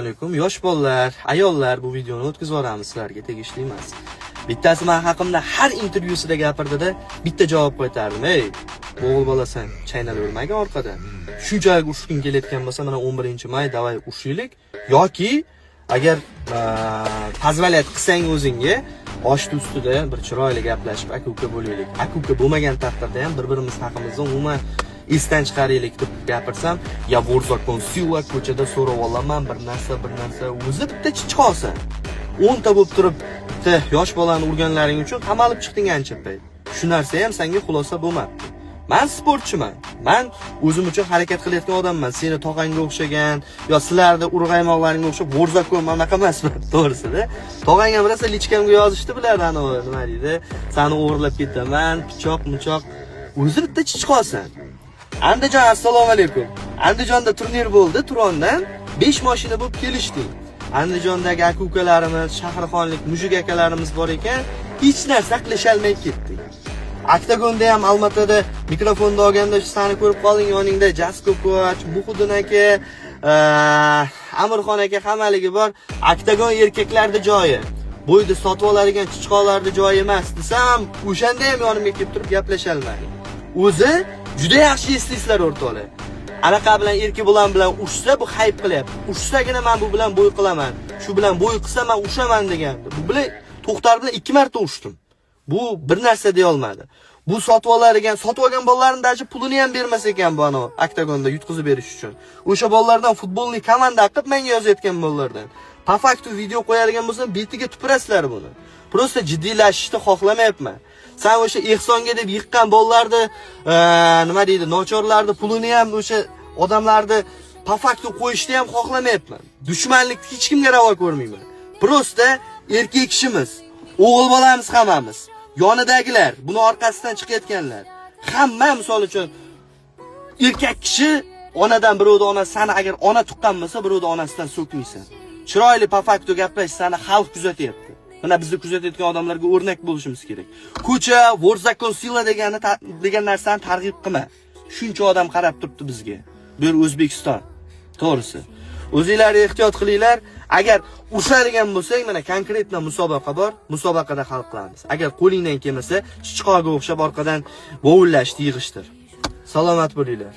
Alaykum. Yosh bolalar, ayollar bu videoni o'tkazib yuboramiz, sizlarga tegishli emas. Bittasi men haqimda har intervyusida gapirdi-da, bitta javob qaytardim. Ey, o'g'il bolasan, chaynavermagin orqadan. Shunchalik urushging kelayotgan bo'lsa, mana 11-may davay urushaylik yoki agar tazvalat qilsang o'zingga oshni ustida bir chiroyli gaplashib aka-uka bo'laylik. Aka-uka bo'lmagan taqdirda ham bir-birimiz haqimizda umuman esdan chiqaraylik deb gapirsam, ya Vorzakon Sila ko'chada so'rab olaman bir narsa o'zi bitta chiqolsa. 10 ta bo'lib turib, bitta yosh bolani urganlaring uchun qamalib chiqding ancha payt. Shu narsa ham senga xulosa bo'lmabdi. Men sportchiman. Men o'zim uchun harakat qilayotgan odamman. Seni tog'angga o'xshagan yo sizlarda urg'aymoqlaringga o'xshab Vorzakon manaqa emasman, to'g'risida. Tog'ang ham rosa lichkamga yozishdi bular, nima deydi? Seni o'g'irlab ketaman, pichoq. O'zi bitta chiqolsan. Andijon, assalomu alaykum. Andijonda turnir bo'ldi, Turondan 5 mashina bo'lib kelishdik. Andijondagi aka-ukalarimiz, Shahrixonlik mujik akalarimiz bor ekan, hech narsa qilisha olmay ketdik. Oktagonda ham Almatada mikrofonni olganda seni ko'rib qoldim, yoningda Jasko Koch, Muhiddin aka, Amirxon aka hammaligi bor. Oktagon erkaklarda joyi. Bo'yda sotib oladigan chichqonlarda joyi emas desam, o'shanda ham yonimga kelib turib gaplasha olmadik. O'zi juda yaxshi eslaysizlar o'rtoqlar. Anaqa bilan erkak bo'lan bilan ushsa bu hayb qilyapti. Ushsagina men bu bilan bo'y qilaman. Shu bilan bo'y qilsa men ushaman degandi. Bu bilan To'xtar bilan 2 marta ushdim. Bu bir narsa deya olmadi. Bu sotib olgan bolalarning daji pulini ham bermas ekan bu ana Oktagonda yutqizib berish uchun. O'sha bolalardan futbolni komanda qilib menga yozayotgan bolalardan. Po faktu video qo'yadigan bo'lsam, betiga tupurasizlar buni. Prosta jiddiylashishni xohlamayapman. Sen o'sha ehsonga deb yiqqan bolalarni, nima deydi, nochorlarni pulini ham o'sha odamlarni po faktu qo'yishni ham xohlamayapman. Dushmanlikni hech kimga ravo ko'rmayman. Prosta erkak kishimiz, o'g'il bolamiz hammamiz. Yonidagilar, buni orqasidan chiqayotganlar. Hamma misol uchun erkak kishi onadan birovda onasi seni agar ona tuqqan bo'lsa, birovda onasidan so'kmaysan. Chiroyli po faktu gaplash seni xalq kuzatyapti. Mana bizni kuzatayotgan odamlarga o'rnak bo'lishimiz kerak. Ko'cha, Vorzakon Sila degan narsani targ'ib qilma. Shuncha odam qarab turibdi bizga. Bu yer O'zbekiston. To'g'risi. O'zingizlar ehtiyot qilinglar. Agar ushlaydigan bo'lsang, mana konkretna musobaqa bor, musobaqada hal qilamiz. Agar qo'lingdan kelmasa, chichqoga o'xshab orqadan vovullashni yig'ishtir. Salomat bo'linglar.